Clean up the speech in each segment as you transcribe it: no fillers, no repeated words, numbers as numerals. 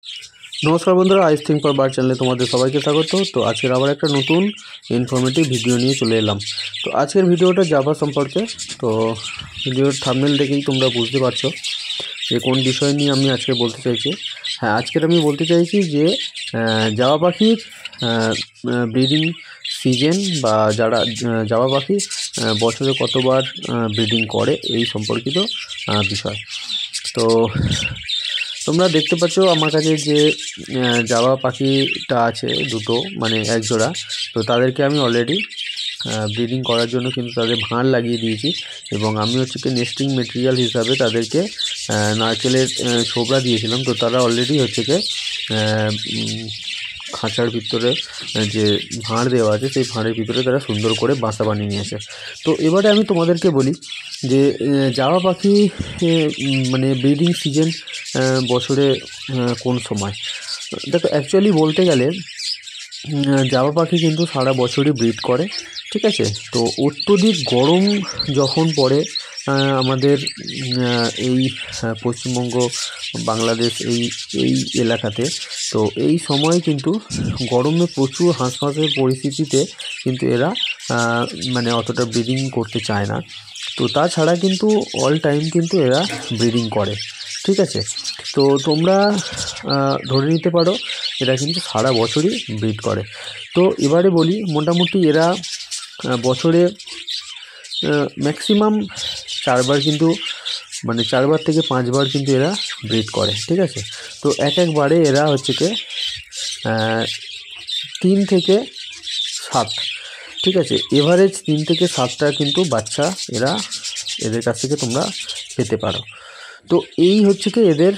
নমস্কার বন্ধুরা, আইস think for bird চ্যানেলে তোমাদের সবাইকে স্বাগত। তো আজকের আবার একটা নতুন ইনফরমেটিভ ভিডিও নিয়ে চলে এলাম। তো আজকের ভিডিওটা জাভা সম্পর্কে। তো ভিডিওর থাম্বনেল দেখেই তোমরা বুঝতে পারছো যে কোন বিষয় নিয়ে আমি আজকে বলতে চাইছি। হ্যাঁ, আজকের আমি বলতে চাইছি যে জাভা পাখির ব্রিডিং সিজন বা যারা জাভা পাখি বছরে কতবার ব্রিডিং করে এই সম্পর্কিত বিষয়। তো তোমরা দেখতে পাচ্ছ আমার কাছে যে জাভা পাখিটা আছে দুটো, মানে এক জোড়া। তো তাদেরকে আমি অলরেডি ব্রিডিং করার জন্য কিন্তু তাদের ভাঁড় লাগিয়ে দিয়েছি, এবং আমি হচ্ছে কি নেস্টিং মেটেরিয়াল হিসাবে তাদেরকে নারকেলের ছোবড়া দিয়েছিলাম। তো তারা অলরেডি হচ্ছে কি খাঁচার ভিতরে যে ভাঁড় দেওয়া আছে সেই ভাঁড়ের ভিতরে তারা সুন্দর করে বাসা বানিয়ে নিয়েছে। তো এবারে আমি তোমাদেরকে বলি যে জাভা পাখি মানে ব্রিডিং সিজন বছরে কোন সময়। দেখো, অ্যাকচুয়ালি বলতে গেলে জাভা পাখি কিন্তু সারা বছরই ব্রিড করে, ঠিক আছে। তো অত্যধিক গরম যখন পড়ে আমাদের এই পশ্চিমবঙ্গ, বাংলাদেশ এই এলাকাতে, তো এই সময় কিন্তু গরমে প্রচুর হাঁসফাঁসের পরিস্থিতিতে কিন্তু এরা মানে অতটা ব্রিডিং করতে চায় না। তো তাছাড়া কিন্তু অল টাইম কিন্তু এরা ব্রিডিং করে, ঠিক আছে। তো তোমরা ধরে নিতে পারো এরা কিন্তু সারা বছরই ব্রিড করে। তো এবারে বলি, মোটামুটি এরা বছরে ম্যাক্সিমাম 4বার কিন্তু, মানে 4বার থেকে 5বার কিন্তু এরা ব্রিড করে, ঠিক আছে। তো একবারে এরা হচ্ছে কি 3 থেকে 7, ঠিক আছে, এভারেজ 3 থেকে 7টা কিন্তু বাচ্চা এদের কাছ থেকে তোমরা পেতে পারো। তো এই হচ্ছে কি এদের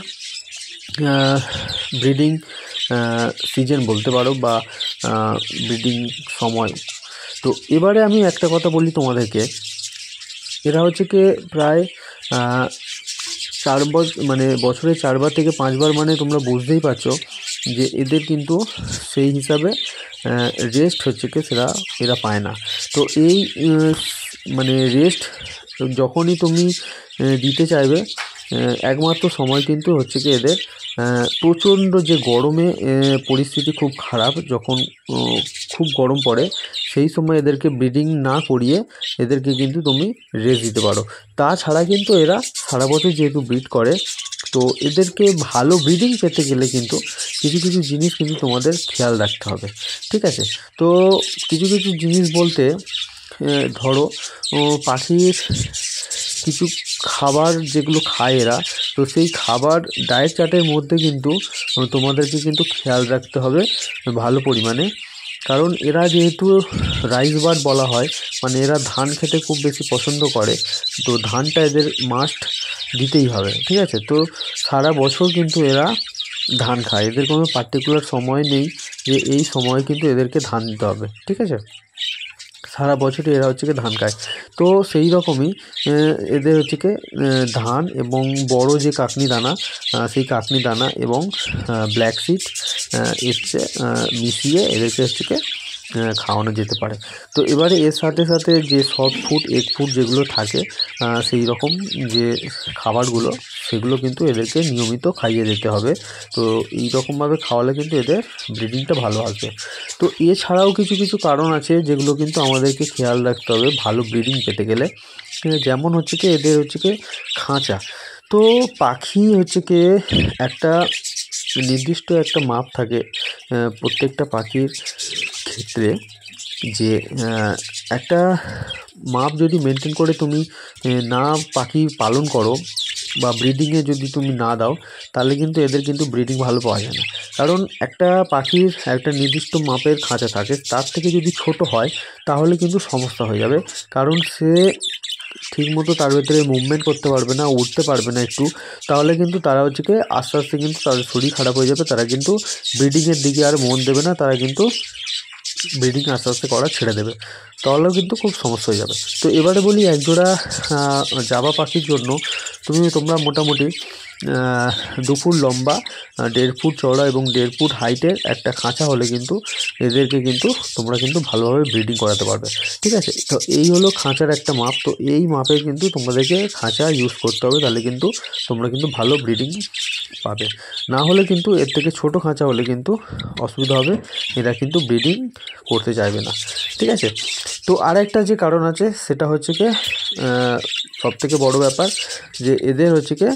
ব্রিডিং সিজন বলতে পারো, বা ব্রিডিং সময়। তো এবারে আমি একটা কথা বলি তোমাদেরকে, এরা হচ্ছে কি প্রায় 4 বছর, মানে বছরে 4বার থেকে 5বার, মানে তোমরা বুঝতেই পারছো যে এদের কিন্তু সেই হিসাবে রেস্ট হচ্ছে কি এরা পায় না। তো এই মানে রেস্ট যখনই তুমি দিতে চাইবে, একমাত্র সময় কিন্তু হচ্ছে কি এদের প্রচণ্ড যে গরমে পরিস্থিতি খুব খারাপ, যখন খুব গরম পড়ে সেই সময় এদেরকে ব্রিডিং না করিয়ে এদেরকে কিন্তু তুমি রেস্ট দিতে পারো। তাছাড়া কিন্তু এরা সারা বছর যেহেতু ব্রিড করে, তো এদেরকে ভালো ব্রিডিং পেতে গেলে কিন্তু কিছু কিছু জিনিস কিন্তু তোমাদের খেয়াল রাখতে হবে, ঠিক আছে। তো কিছু কিছু জিনিস বলতে ধরো পাখির কিছু খাবার যেগুলো খায় এরা, তো সেই খাবার ডায়েট চার্টের মধ্যে কিন্তু তোমাদেরকে কিন্তু খেয়াল রাখতে হবে ভালো পরিমাণে। কারণ এরা যেহেতু রাইস বার্ড বলা হয়, মানে এরা ধান খেতে খুব বেশি পছন্দ করে, তো ধানটা এদের মাস্ট দিতেই হবে, ঠিক আছে। তো সারা বছর কিন্তু এরা ধান খায়, এদের কোনো পার্টিকুলার সময় নেই যে এই সময় কিন্তু এদেরকে ধান দিতে হবে, ঠিক আছে। সারা বছরই এরা হচ্ছে কি ধান খায়। তো সেই রকমই এদের হচ্ছে কি ধান এবং বড় যে কাকনি দানা, সেই কাকনি দানা এবং ব্ল্যাক সিড এসছে মিশিয়ে এদেরকে হচ্ছে কি খাওয়ানো যেতে পারে। তো এবারে এর সাথে সাথে যে সফট ফুড, এগ ফুড যেগুলো থাকে, সেই রকম যে খাবারগুলো, সেগুলো কিন্তু এদেরকে নিয়মিত খাইয়ে দিতে হবে। তো এই রকমভাবে খাওয়ালে কিন্তু এদের ব্রিডিংটা ভালো আসবে। তো এছাড়াও কিছু কিছু কারণ আছে যেগুলো কিন্তু আমাদেরকে খেয়াল রাখতে হবে ভালো ব্রিডিং পেতে গেলে। যেমন হচ্ছে কি এদের হচ্ছে কি খাঁচা। তো পাখি হচ্ছে কি একটা নির্দিষ্ট একটা মাপ থাকে প্রত্যেকটা পাখির ক্ষেত্রে, যে একটা মাপ যদি মেনটেন করে তুমি না পাখি পালন করো বা ব্রিডিংয়ে যদি তুমি না দাও, তাহলে কিন্তু এদের কিন্তু ব্রিডিং ভালো পাওয়া যায় না। কারণ একটা পাখির একটা নির্দিষ্ট মাপের খাঁচা থাকে, তার থেকে যদি ছোট হয় তাহলে কিন্তু সমস্যা হয়ে যাবে। কারণ সে ঠিকমতো তার ভেতরে মুভমেন্ট করতে পারবে না, উঠতে পারবে না একটু, তাহলে কিন্তু তারা হচ্ছে কি আস্তে আস্তে কিন্তু তাদের শরীর খারাপ হয়ে যাবে, তারা কিন্তু ব্রিডিংয়ের দিকে আর মন দেবে না, তারা কিন্তু ব্রিডিং আস্তে আস্তে করা ছেড়ে দেবে, তাহলেও কিন্তু খুব সমস্যা হয়ে যাবে। তো এবারে বলি, একজোড়া জাভা পাখির জন্য তোমরা মোটামুটি 2 ফুট লম্বা, 1.5 ফুট চওড়া এবং 1.5 ফুট হাইটের একটা খাঁচা হলে কিন্তু এদেরকে কিন্তু তোমরা কিন্তু ভালোভাবে ব্রিডিং করাতে পারবে। ঠিক আছে, তো এই হলো খাঁচার একটা মাপ। তো এই মাপে কিন্তু তোমাদেরকে খাঁচা ইউজ করতে হবে, তাহলে কিন্তু তোমরা কিন্তু ভালো ব্রিডিং পাবে। না হলে কিন্তু এর থেকে ছোট খাঁচা হলে কিন্তু অসুবিধা হবে, এরা কিন্তু ব্রিডিং করতে চাইবে না। ঠিক আছে, তো আর একটা যে কারণ আছে সেটা হচ্ছে কি সবথেকে বড় ব্যাপার যে এদের হচ্ছে কি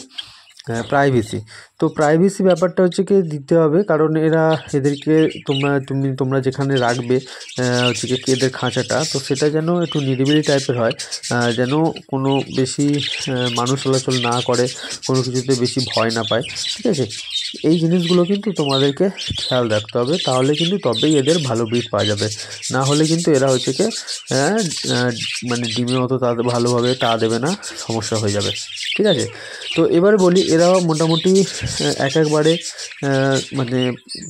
প্রাইভেসি। তো প্রাইভেসি ব্যাপারটা হচ্ছে কি দিতে হবে, কারণ এদেরকে তোমরা যেখানে রাখবে হচ্ছে কি এদের খাঁচাটা, তো সেটা যেন একটু নিরিবিলি টাইপের হয়, যেন কোনো বেশি মানুষ চলাচল না করে, কোনো কিছুতে বেশি ভয় না পায়। ঠিক আছে, এই জিনিসগুলো কিন্তু তোমাদেরকে খেয়াল রাখতে হবে, তাহলে কিন্তু তবেই এদের ভালো ব্রিড পাওয়া যাবে। না হলে কিন্তু এরা হচ্ছে কি মানে ডিমে অত তাদের ভালোভাবে তা দেবে না, সমস্যা হয়ে যাবে। ঠিক আছে, তো এবারে বলি এরা মোটামুটি একবারে মানে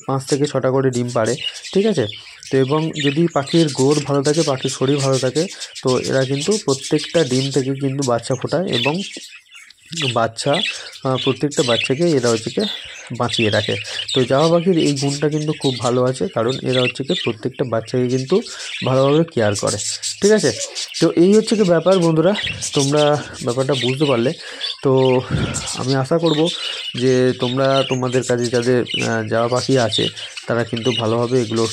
5 থেকে 6টা করে ডিম পাড়ে। ঠিক আছে, তো এবং যদি পাখির গ্রোথ ভালো থাকে, পাখির শরীর ভালো থাকে, তো এরা কিন্তু প্রত্যেকটা ডিম থেকে কিন্তু বাচ্চা ফোটায় এবং প্রত্যেকটা বাচ্চাকে এরা হচ্ছে কি বাঁচিয়ে রাখে। তো জাভা পাখির এই গুণটা কিন্তু খুব ভালো আছে, কারণ এরা হচ্ছে কি প্রত্যেকটা বাচ্চাকে কিন্তু ভালোভাবে কেয়ার করে। ঠিক আছে, তো এই হচ্ছে কি ব্যাপার বন্ধুরা, তোমরা ব্যাপারটা বুঝতে পারলে। তো আমি আশা করব যে তোমরা তোমাদের কাছে যাদের জাভা পাখি আছে তারা কিন্তু ভালোভাবে এগুলো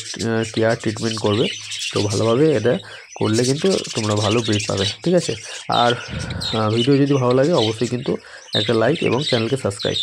কেয়ার ট্রিটমেন্ট করবে। তো ভালোভাবে এটা করলে কিন্তু তোমরা ভালো ব্রিড পাবে। ঠিক আছে, আর ভিডিও যদি ভালো লাগে অবশ্যই কিন্তু একটা লাইক এবং চ্যানেলকে সাবস্ক্রাইব।